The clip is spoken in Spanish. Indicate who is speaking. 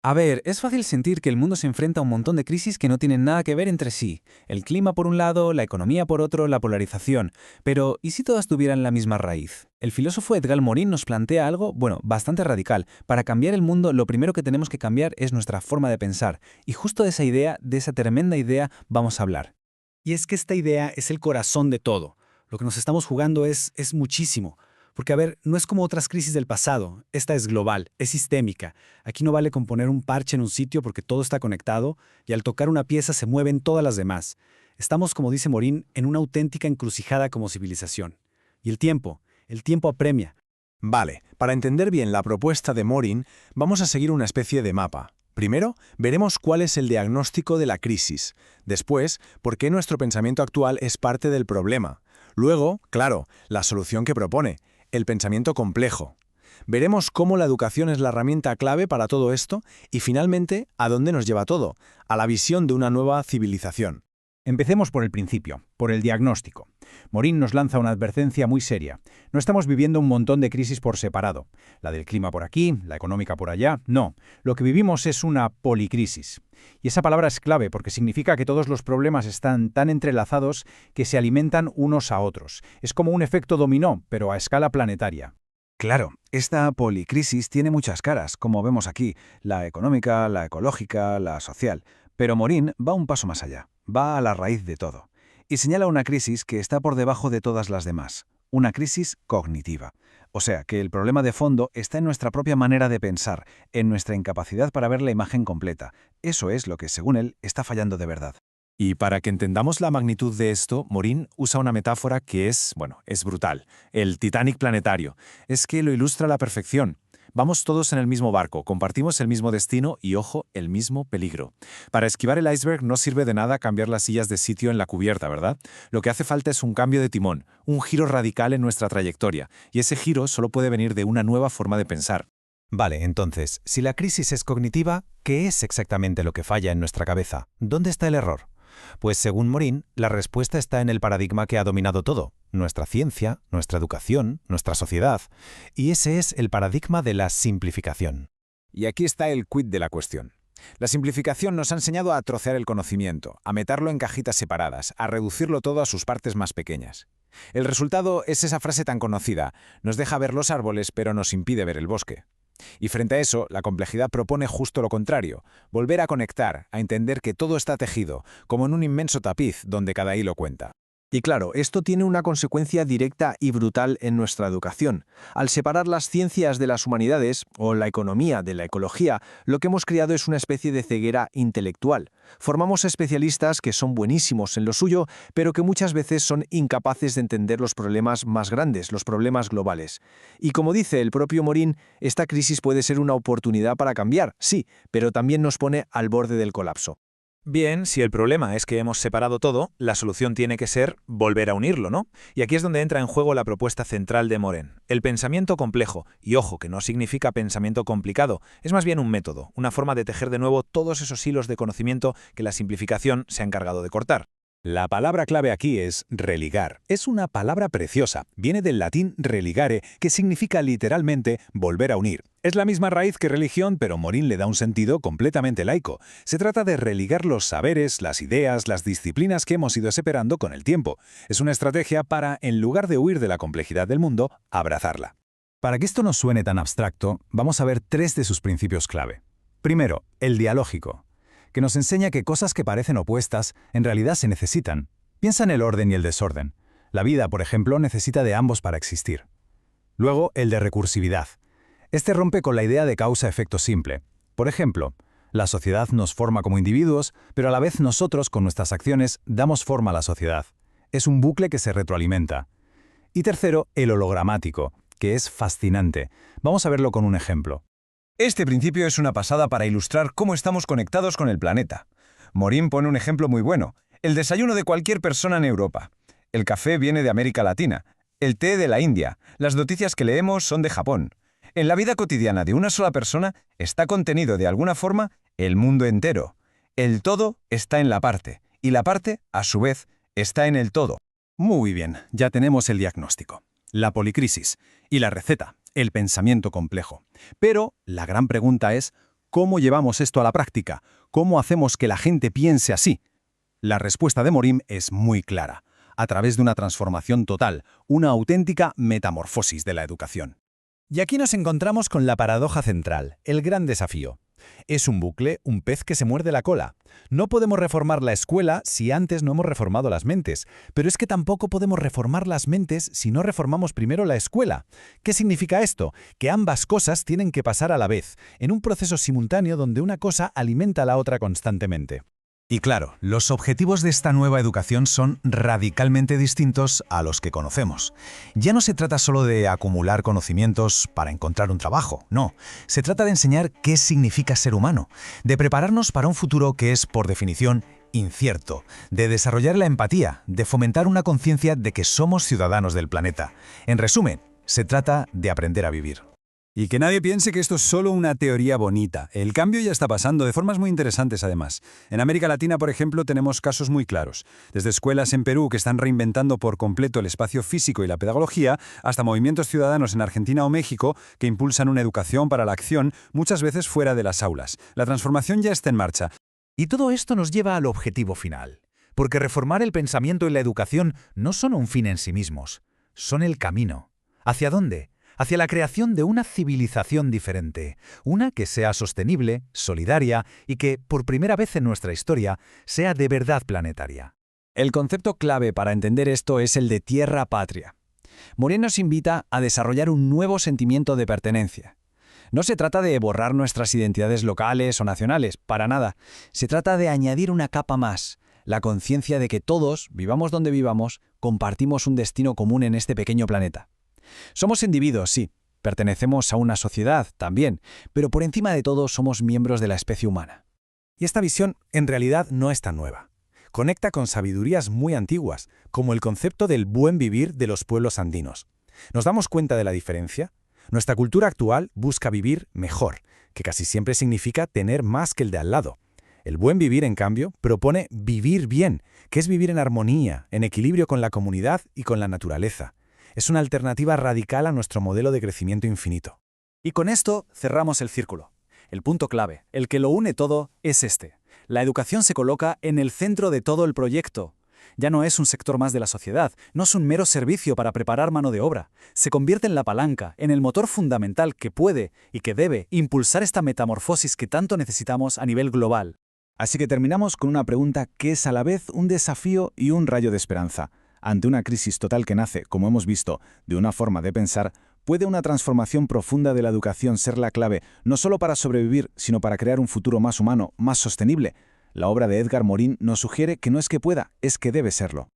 Speaker 1: A ver, es fácil sentir que el mundo se enfrenta a un montón de crisis que no tienen nada que ver entre sí. El clima por un lado, la economía por otro, la polarización. Pero, ¿y si todas tuvieran la misma raíz? El filósofo Edgar Morin nos plantea algo, bueno, bastante radical. Para cambiar el mundo, lo primero que tenemos que cambiar es nuestra forma de pensar. Y justo de esa idea, de esa tremenda idea, vamos a hablar.
Speaker 2: Y es que esta idea es el corazón de todo. Lo que nos estamos jugando es muchísimo. Porque, a ver, no es como otras crisis del pasado. Esta es global, es sistémica. Aquí no vale con poner un parche en un sitio porque todo está conectado y al tocar una pieza se mueven todas las demás. Estamos, como dice Morín, en una auténtica encrucijada como civilización. Y el tiempo apremia.
Speaker 3: Vale, para entender bien la propuesta de Morin, vamos a seguir una especie de mapa. Primero, veremos cuál es el diagnóstico de la crisis. Después, por qué nuestro pensamiento actual es parte del problema. Luego, claro, la solución que propone, el pensamiento complejo. Veremos cómo la educación es la herramienta clave para todo esto y finalmente, ¿a dónde nos lleva todo? A la visión de una nueva civilización.
Speaker 4: Empecemos por el principio, por el diagnóstico. Morín nos lanza una advertencia muy seria. No estamos viviendo un montón de crisis por separado. La del clima por aquí, la económica por allá. No, lo que vivimos es una policrisis. Y esa palabra es clave porque significa que todos los problemas están tan entrelazados que se alimentan unos a otros. Es como un efecto dominó, pero a escala planetaria.
Speaker 5: Claro, esta policrisis tiene muchas caras, como vemos aquí, la económica, la ecológica, la social. Pero Morín va un paso más allá, va a la raíz de todo. Y señala una crisis que está por debajo de todas las demás, una crisis cognitiva. O sea, que el problema de fondo está en nuestra propia manera de pensar, en nuestra incapacidad para ver la imagen completa. Eso es lo que, según él, está fallando de verdad.
Speaker 3: Y para que entendamos la magnitud de esto, Morin usa una metáfora que es brutal. El Titanic planetario. Es que lo ilustra a la perfección. Vamos todos en el mismo barco, compartimos el mismo destino y, ojo, el mismo peligro. Para esquivar el iceberg no sirve de nada cambiar las sillas de sitio en la cubierta, ¿verdad? Lo que hace falta es un cambio de timón, un giro radical en nuestra trayectoria, y ese giro solo puede venir de una nueva forma de pensar.
Speaker 6: Vale, entonces, si la crisis es cognitiva, ¿qué es exactamente lo que falla en nuestra cabeza? ¿Dónde está el error? Pues según Morin, la respuesta está en el paradigma que ha dominado todo, nuestra ciencia, nuestra educación, nuestra sociedad, y ese es el paradigma de la simplificación.
Speaker 7: Y aquí está el quid de la cuestión. La simplificación nos ha enseñado a trocear el conocimiento, a meterlo en cajitas separadas, a reducirlo todo a sus partes más pequeñas. El resultado es esa frase tan conocida, nos deja ver los árboles pero nos impide ver el bosque. Y frente a eso, la complejidad propone justo lo contrario, volver a conectar, a entender que todo está tejido, como en un inmenso tapiz donde cada hilo cuenta.
Speaker 3: Y claro, esto tiene una consecuencia directa y brutal en nuestra educación. Al separar las ciencias de las humanidades, o la economía de la ecología, lo que hemos creado es una especie de ceguera intelectual. Formamos especialistas que son buenísimos en lo suyo, pero que muchas veces son incapaces de entender los problemas más grandes, los problemas globales. Y como dice el propio Morin, esta crisis puede ser una oportunidad para cambiar, sí, pero también nos pone al borde del colapso.
Speaker 8: Bien, si el problema es que hemos separado todo, la solución tiene que ser volver a unirlo, ¿no? Y aquí es donde entra en juego la propuesta central de Morin, el pensamiento complejo. Y ojo, que no significa pensamiento complicado, es más bien un método, una forma de tejer de nuevo todos esos hilos de conocimiento que la simplificación se ha encargado de cortar.
Speaker 7: La palabra clave aquí es religar. Es una palabra preciosa. Viene del latín religare, que significa literalmente volver a unir. Es la misma raíz que religión, pero Morin le da un sentido completamente laico. Se trata de religar los saberes, las ideas, las disciplinas que hemos ido separando con el tiempo. Es una estrategia para, en lugar de huir de la complejidad del mundo, abrazarla.
Speaker 5: Para que esto no suene tan abstracto, vamos a ver 3 de sus principios clave. Primero, el dialógico, que nos enseña que cosas que parecen opuestas en realidad se necesitan. Piensa en el orden y el desorden. La vida, por ejemplo, necesita de ambos para existir. Luego, el de recursividad. Este rompe con la idea de causa-efecto simple. Por ejemplo, la sociedad nos forma como individuos, pero a la vez nosotros, con nuestras acciones, damos forma a la sociedad. Es un bucle que se retroalimenta. Y tercero, el hologramático, que es fascinante. Vamos a verlo con un ejemplo.
Speaker 9: Este principio es una pasada para ilustrar cómo estamos conectados con el planeta. Morin pone un ejemplo muy bueno, el desayuno de cualquier persona en Europa. El café viene de América Latina, el té de la India, las noticias que leemos son de Japón. En la vida cotidiana de una sola persona está contenido de alguna forma el mundo entero. El todo está en la parte, y la parte, a su vez, está en el todo.
Speaker 2: Muy bien, ya tenemos el diagnóstico, la policrisis y la receta, el pensamiento complejo. Pero la gran pregunta es, ¿cómo llevamos esto a la práctica? ¿Cómo hacemos que la gente piense así? La respuesta de Morin es muy clara, a través de una transformación total, una auténtica metamorfosis de la educación.
Speaker 5: Y aquí nos encontramos con la paradoja central, el gran desafío. Es un bucle, un pez que se muerde la cola. No podemos reformar la escuela si antes no hemos reformado las mentes, pero es que tampoco podemos reformar las mentes si no reformamos primero la escuela. ¿Qué significa esto? Que ambas cosas tienen que pasar a la vez, en un proceso simultáneo donde una cosa alimenta a la otra constantemente.
Speaker 6: Y claro, los objetivos de esta nueva educación son radicalmente distintos a los que conocemos. Ya no se trata solo de acumular conocimientos para encontrar un trabajo, no. Se trata de enseñar qué significa ser humano, de prepararnos para un futuro que es, por definición, incierto, de desarrollar la empatía, de fomentar una conciencia de que somos ciudadanos del planeta. En resumen, se trata de aprender a vivir.
Speaker 2: Y que nadie piense que esto es solo una teoría bonita. El cambio ya está pasando, de formas muy interesantes además. En América Latina, por ejemplo, tenemos casos muy claros. Desde escuelas en Perú que están reinventando por completo el espacio físico y la pedagogía, hasta movimientos ciudadanos en Argentina o México que impulsan una educación para la acción, muchas veces fuera de las aulas. La transformación ya está en marcha.
Speaker 4: Y todo esto nos lleva al objetivo final. Porque reformar el pensamiento y la educación no son un fin en sí mismos, son el camino. ¿Hacia dónde? Hacia la creación de una civilización diferente, una que sea sostenible, solidaria y que, por primera vez en nuestra historia, sea de verdad planetaria.
Speaker 3: El concepto clave para entender esto es el de tierra-patria. Morin nos invita a desarrollar un nuevo sentimiento de pertenencia. No se trata de borrar nuestras identidades locales o nacionales, para nada. Se trata de añadir una capa más, la conciencia de que todos, vivamos donde vivamos, compartimos un destino común en este pequeño planeta. Somos individuos, sí, pertenecemos a una sociedad también, pero por encima de todo somos miembros de la especie humana.
Speaker 2: Y esta visión en realidad no es tan nueva. Conecta con sabidurías muy antiguas, como el concepto del buen vivir de los pueblos andinos. ¿Nos damos cuenta de la diferencia? Nuestra cultura actual busca vivir mejor, que casi siempre significa tener más que el de al lado. El buen vivir, en cambio, propone vivir bien, que es vivir en armonía, en equilibrio con la comunidad y con la naturaleza. Es una alternativa radical a nuestro modelo de crecimiento infinito. Y con esto cerramos el círculo. El punto clave, el que lo une todo, es este. La educación se coloca en el centro de todo el proyecto. Ya no es un sector más de la sociedad, no es un mero servicio para preparar mano de obra. Se convierte en la palanca, en el motor fundamental que puede y que debe impulsar esta metamorfosis que tanto necesitamos a nivel global. Así que terminamos con una pregunta que es a la vez un desafío y un rayo de esperanza. Ante una crisis total que nace, como hemos visto, de una forma de pensar, ¿puede una transformación profunda de la educación ser la clave no solo para sobrevivir, sino para crear un futuro más humano, más sostenible? La obra de Edgar Morin nos sugiere que no es que pueda, es que debe serlo.